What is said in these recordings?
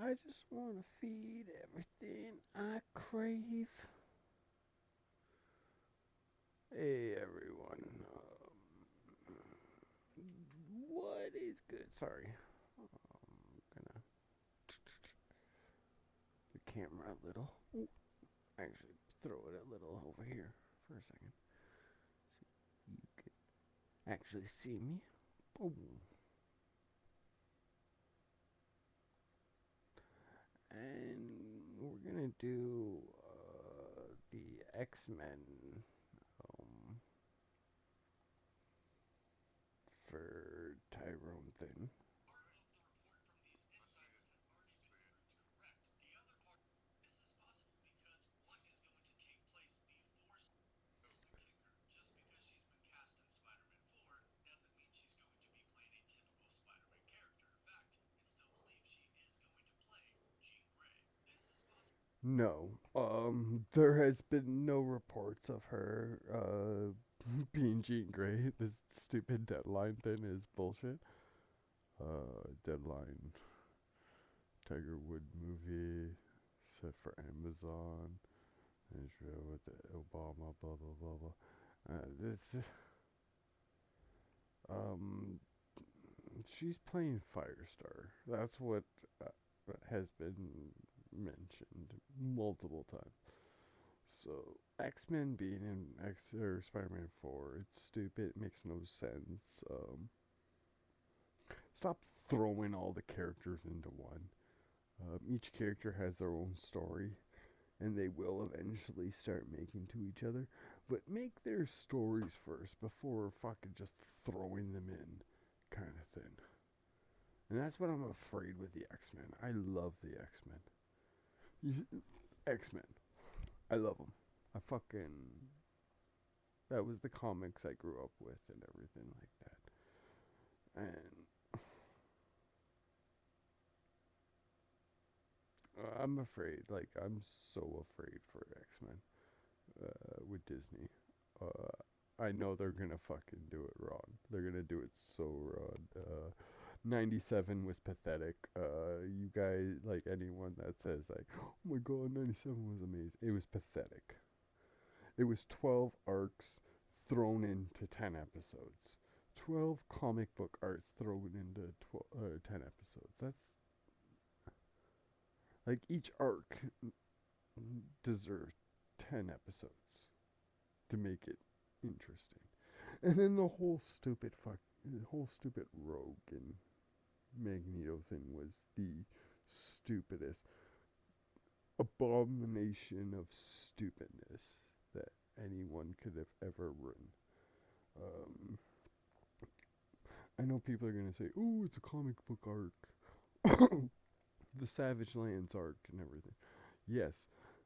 I just want to feed everything I crave. Hey everyone, what is good? Sorry, I'm gonna the camera a little. Ooh, actually, throw it a little over here for a second, so you can actually see me. Boom. And we're gonna do the X-Men um, for Tyrone thing. No, there has been no reports of her being Jean Grey. This stupid deadline thing is bullshit. Deadline Tiger Wood movie set for Amazon. Israel with the Obama, blah blah blah blah. This um, she's playing Firestar. That's what has been mentioned multiple times. So X Men being in X or Spider Man 4, it's stupid. It makes no sense. Stop throwing all the characters into one. Each character has their own story, and they will eventually start making to each other. But make their stories first before fucking just throwing them in, kind of thing. And that's what I'm afraid with the X Men. I love the X Men. X Men. I love them. I fucking. That was the comics I grew up with and everything like that. And I'm afraid. Like, I'm so afraid for X Men with Disney. I know they're gonna fucking do it wrong. They're gonna do it so wrong. 97 was pathetic. You guys, like anyone that says like, "Oh my god, 97 was amazing," it was pathetic. It was 12 arcs thrown into 10 episodes. 12 comic book arcs thrown into 10 episodes. That's like each arc deserved 10 episodes to make it interesting. And then the whole stupid Rogue and Magneto thing was the stupidest abomination of stupidness that anyone could have ever written. Um, I know people are gonna say, "Oh, it's a comic book arc, the Savage Lands arc, and everything." Yes,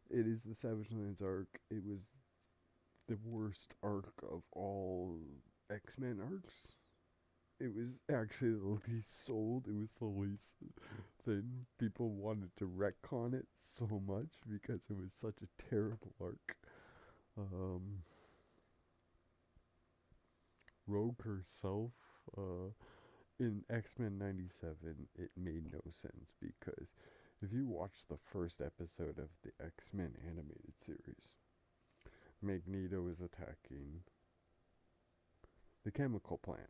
it is the Savage Lands arc. It was the worst arc of all X Men arcs. It was actually the least sold. It was the least thing. People wanted to retcon it so much because it was such a terrible arc. Um, Rogue herself, uh, in X Men 97, it made no sense because if you watch the first episode of the X Men animated series, Magneto is attacking the chemical plant.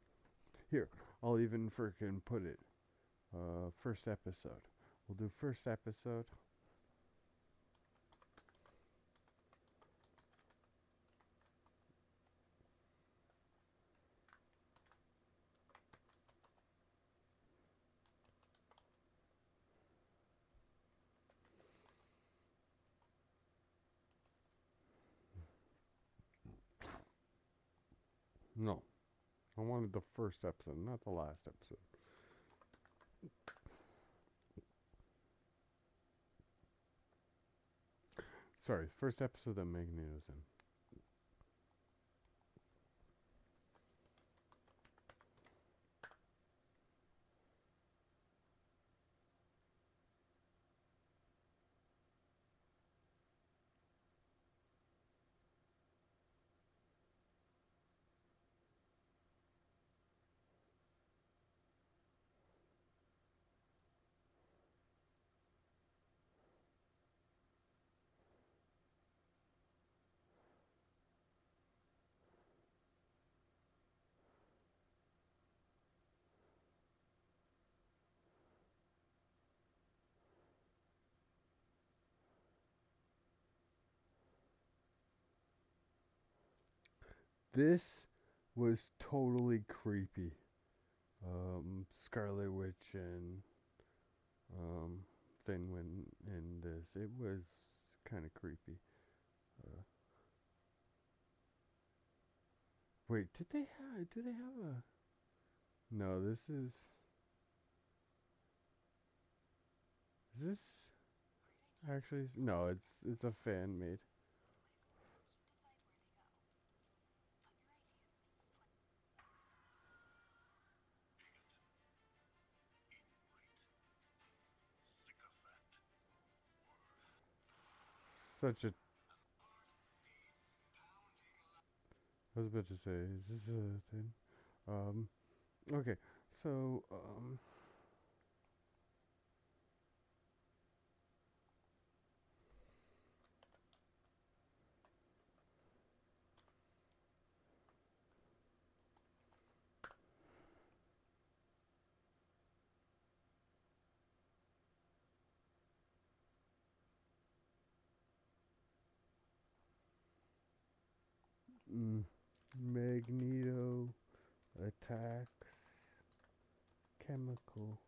Here, I'll even freaking put it. First episode. We'll do first episode. No, I wanted the first episode, not the last episode. Sorry, first episode that Magneto's in. This was totally creepy. Scarlet Witch and thing when in this, it was kind of creepy. Uh, Wait, did they have? Do they have a? No, this is. Is this actually? No, it's a fan made. Such a. I was about to say, is this a thing? Um. Okay. So. Magneto attacks chemical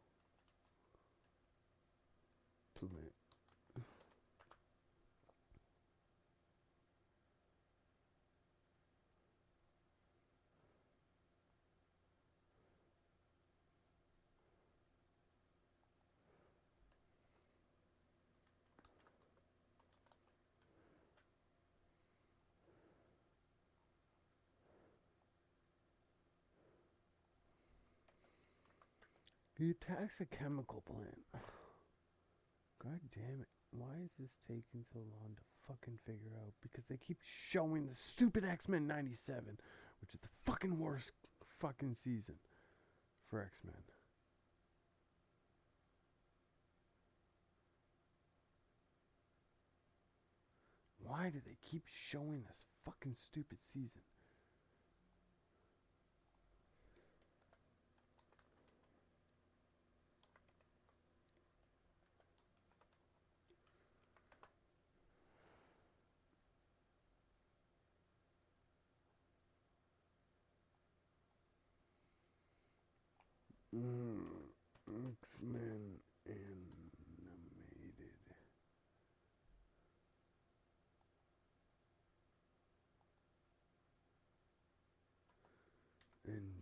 plant. He attacks a chemical plant. God damn it. Why is this taking so long to fucking figure out? Because they keep showing the stupid X-Men 97, which is the fucking worst fucking season for X-Men. Why do they keep showing this fucking stupid season? X-Men animated. Enter.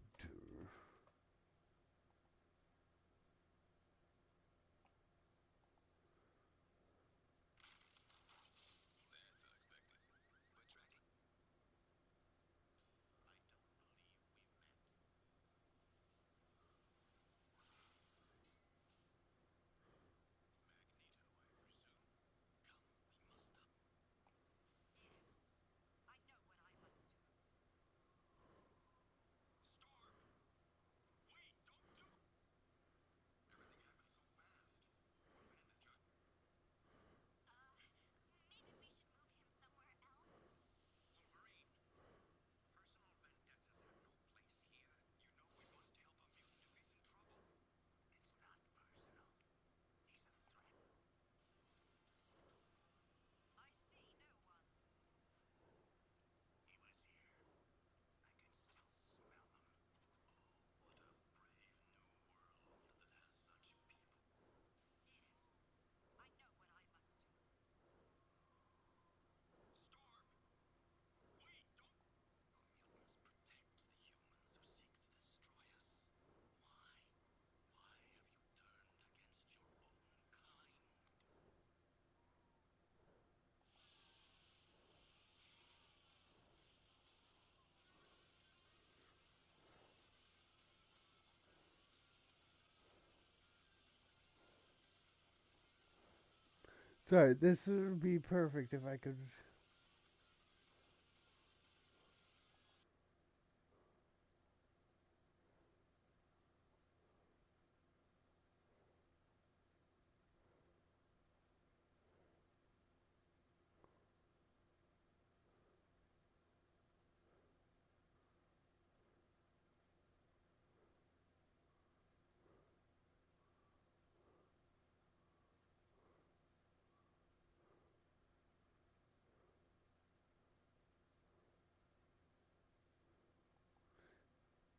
Sorry, this would be perfect if I could.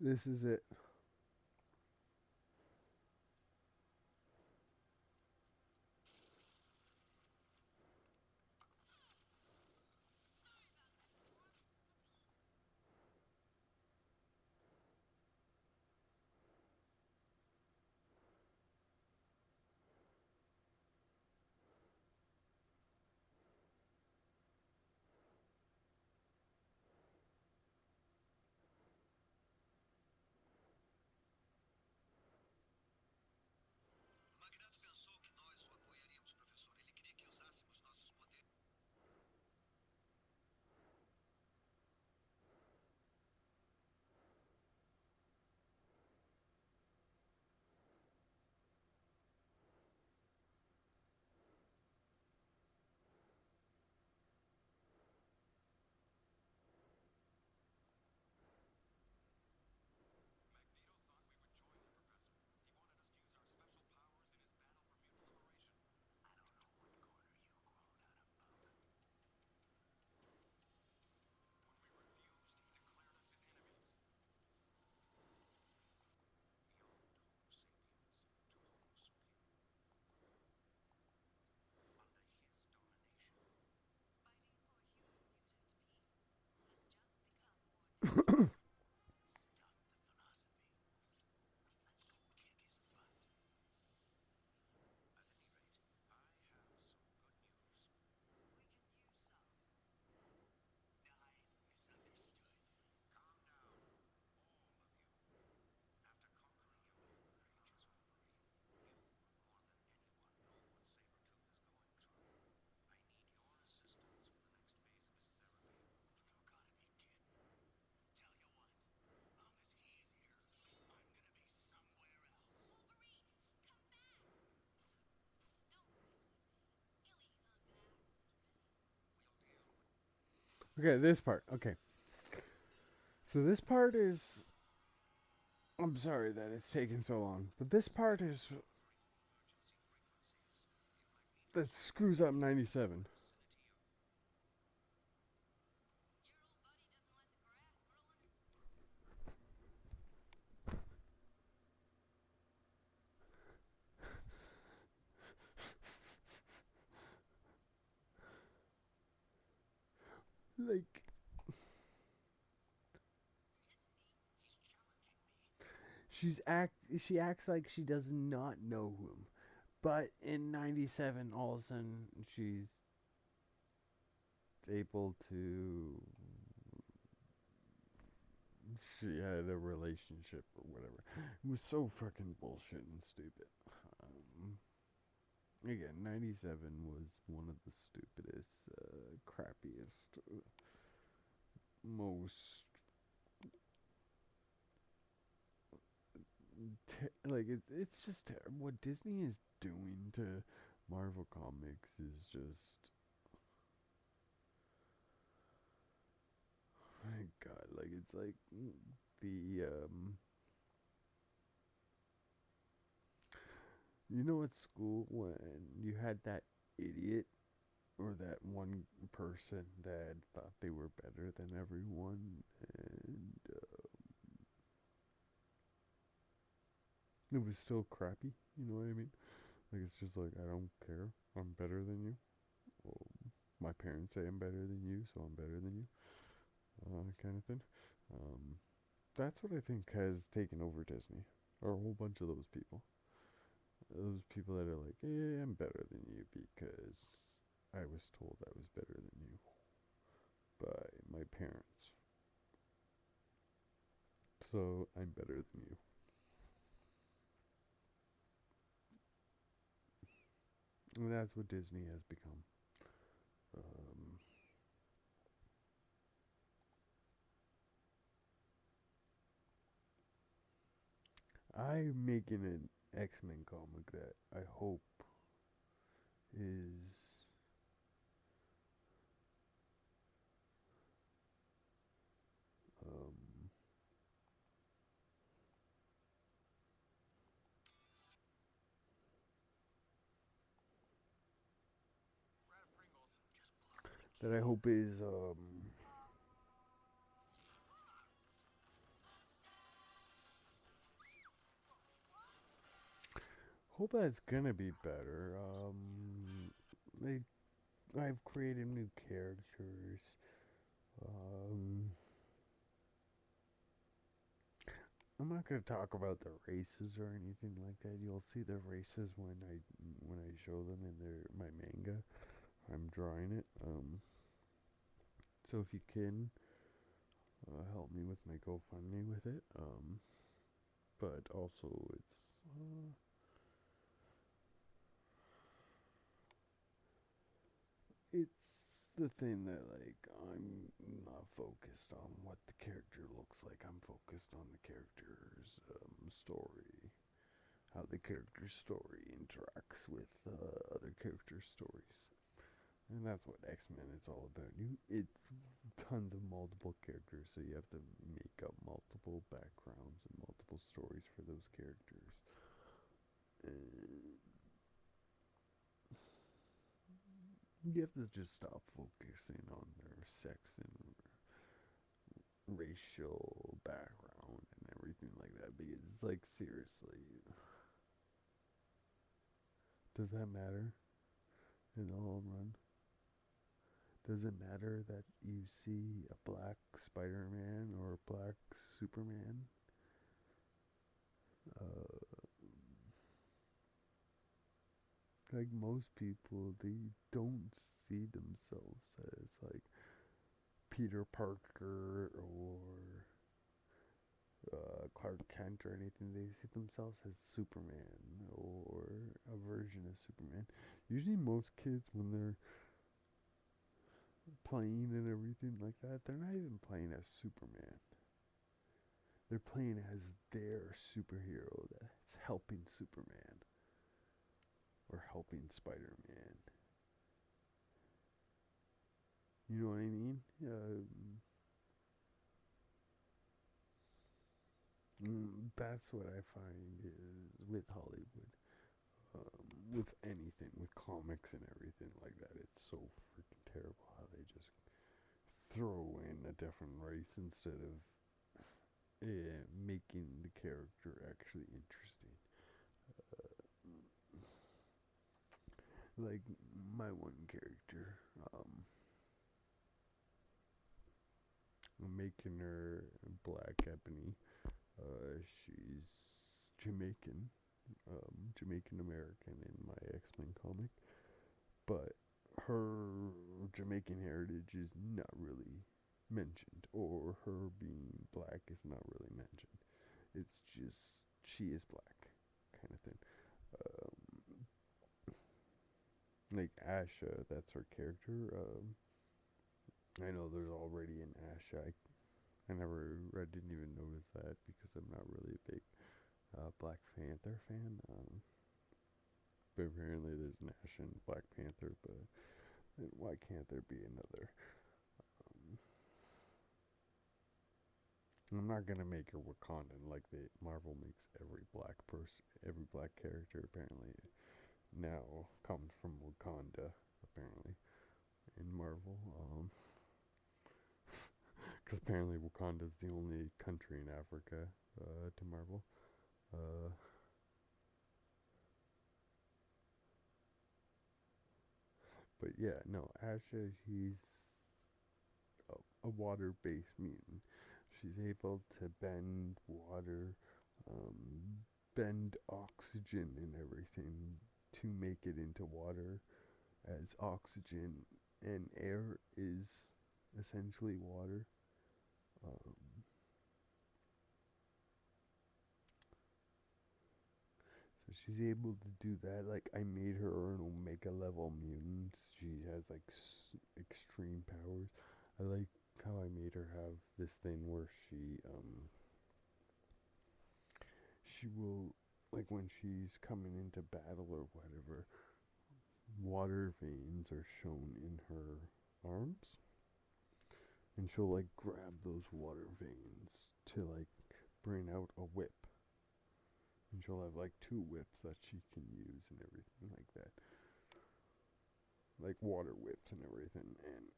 This is it. Okay, this part. Okay. So this part is. I'm sorry that it's taken so long, but this part is. That screws up 97. Like. She acts like she does not know him. But in 97, all of a sudden, she's able to. She had a relationship or whatever. It was so fucking bullshit and stupid. Um, Again, 97 was one of the stupidest, crappiest, most. It's just terrible. What Disney is doing to Marvel Comics is just. My God, like it's like the you know at school when you had that idiot or that one person that thought they were better than everyone, and it was still crappy. You know what I mean? Like it's just like I don't care. I'm better than you. Well, my parents say I'm better than you, so I'm better than you. Kind of thing. Um, that's what I think has taken over Disney, or a whole bunch of those people. Those people that are like, "Yeah, I'm better than you because I was told I was better than you by my parents, so I'm better than you." And that's what Disney has become. Um, I'm making an X-Men comic that I hope is um, that I hope is hope that's gonna be better. They I've created new characters. Um, I'm not gonna talk about the races or anything like that. You'll see the races when I show them in my manga. I'm drawing it. So if you can help me with my GoFundMe with it. But also uh, it's the thing that like I'm not focused on what the character looks like. I'm focused on the character's story, how the character's story interacts with other characters' stories. And that's what X-Men is all about. It's tons of multiple characters, so you have to make up multiple backgrounds and multiple stories for those characters. And you have to just stop focusing on their sex and racial background and everything like that, because it's like, seriously, does that matter in the long run? Does it matter that you see a black Spider-Man or a black Superman? Uh, like most people, they don't see themselves as like Peter Parker or Clark Kent or anything. They see themselves as Superman or a version of Superman. Usually, most kids, when they're playing and everything like that, they're not even playing as Superman. They're playing as their superhero that's helping Superman or helping Spider-Man. You know what I mean? That's what I find is with Hollywood, with anything, with comics and everything like that. It's so freaking terrible how they just throw in a different race instead of making the character actually interesting. Like my one character, I'm making her Black Ebony. She's Jamaican, Jamaican American in my X-Men comic, but her Jamaican heritage is not really mentioned, or her being black is not really mentioned. It's just she is black, kind of thing. Um, like Asha, that's her character. I know there's already an Asha. I didn't even notice that because I'm not really a big Black Panther fan. But apparently there's an Asha in Black Panther, but then why can't there be another? I'm not gonna make her Wakandan like Marvel makes every black person, every black character apparently now comes from Wakanda. Apparently in Marvel, because apparently Wakanda is the only country in Africa to Marvel. Uh, but yeah, no, Asha, she's a water-based mutant. She's able to bend water, um, bend oxygen and everything to make it into water, as oxygen and air is essentially water. Um, so she's able to do that. Like I made her an Omega level mutant. She has like extreme powers. I like how I made her have this thing where she will, like when she's coming into battle or whatever, water veins are shown in her arms, and she'll like grab those water veins to like bring out a whip, and she'll have like two whips that she can use and everything like that, like water whips and everything. And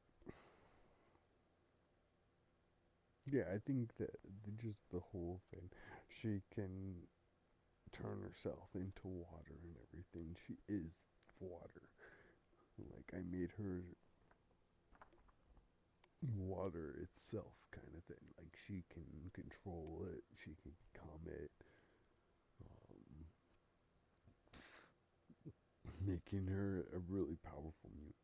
yeah, I think that just the whole thing, she can turn herself into water and everything. She is water. Like, I made her water itself, kind of thing. Like, she can control it, she can calm it, making her a really powerful mutant.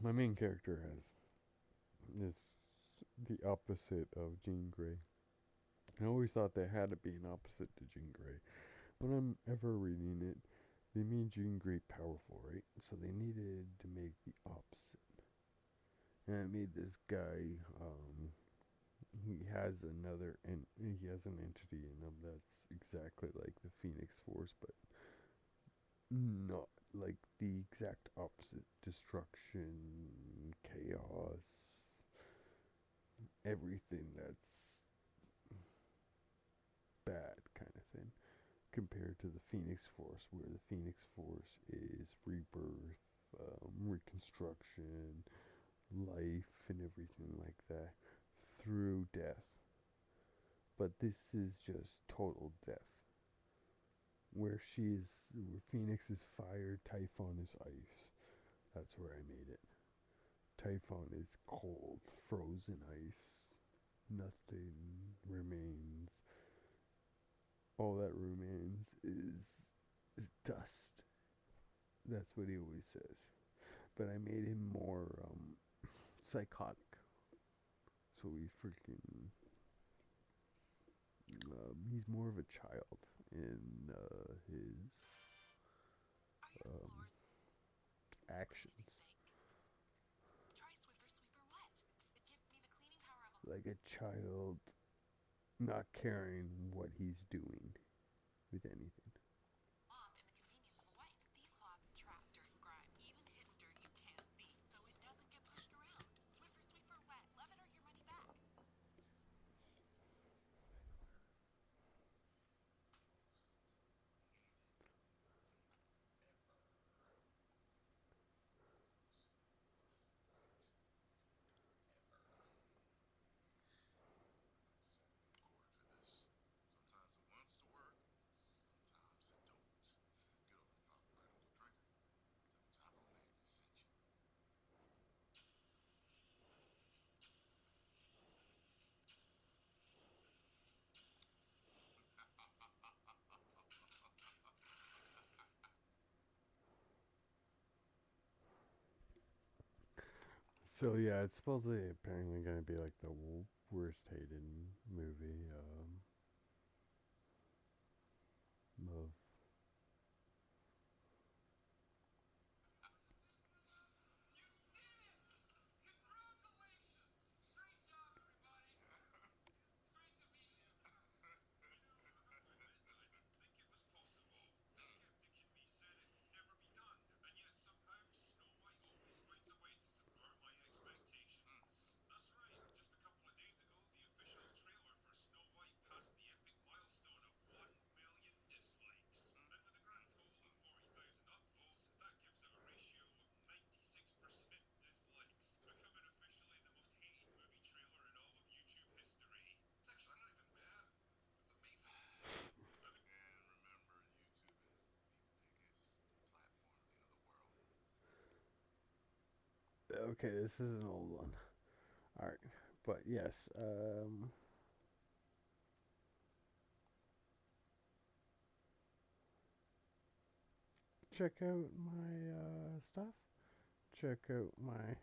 My main character is the opposite of Jean Grey. I always thought there had to be an opposite to Jean Grey. When I'm ever reading it, they made Jean Grey powerful, right? So they needed to make the opposite. And I made this guy, he has he has an entity in him that's exactly like the Phoenix Force, but not like the exact opposite. Destruction, chaos, everything that's bad kind of thing, compared to the Phoenix Force, where the Phoenix Force is rebirth, reconstruction, life, and everything like that through death. But this is just total death. Where Phoenix is fire, Typhon is ice. That's where I made it. Typhon is cold, frozen ice. Nothing remains. All that remains is dust. That's what he always says. But I made him more psychotic. So he's more of a child in his actions. Like a child not caring what he's doing with anything. So yeah, it's supposedly apparently going to be like the worst hated movie of. Okay, this is an old one. Alright, but yes, check out my stuff. Check out my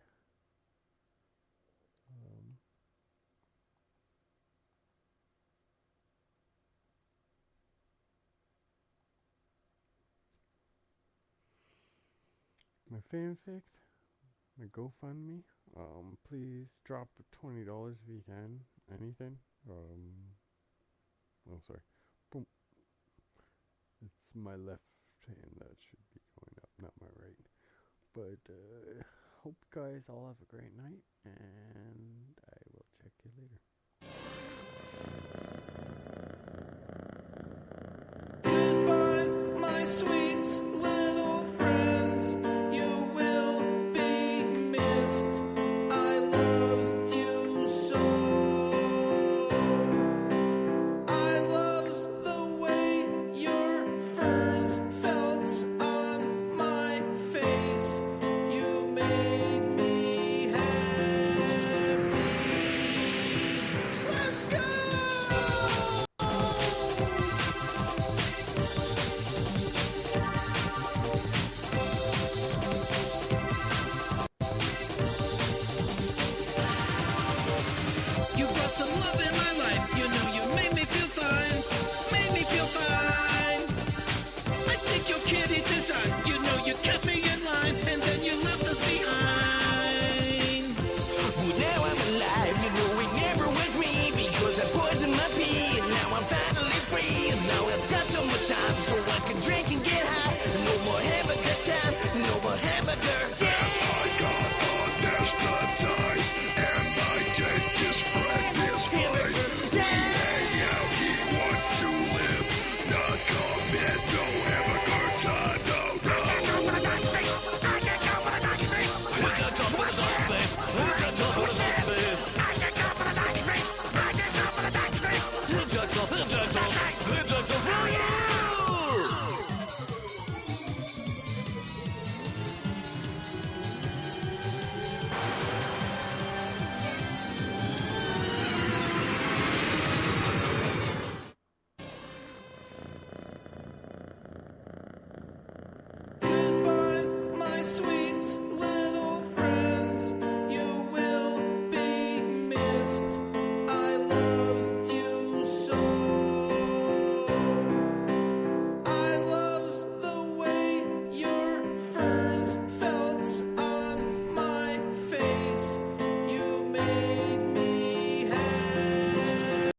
my fanfic, my GoFundMe. Please drop $20 if you can. Anything. Oh, sorry. Boom. It's my left hand that should be going up, not my right. But hope you guys all have a great night, and I will check you later. Goodbyes, my sweet little friends. You will be missed. I loved you so. so ever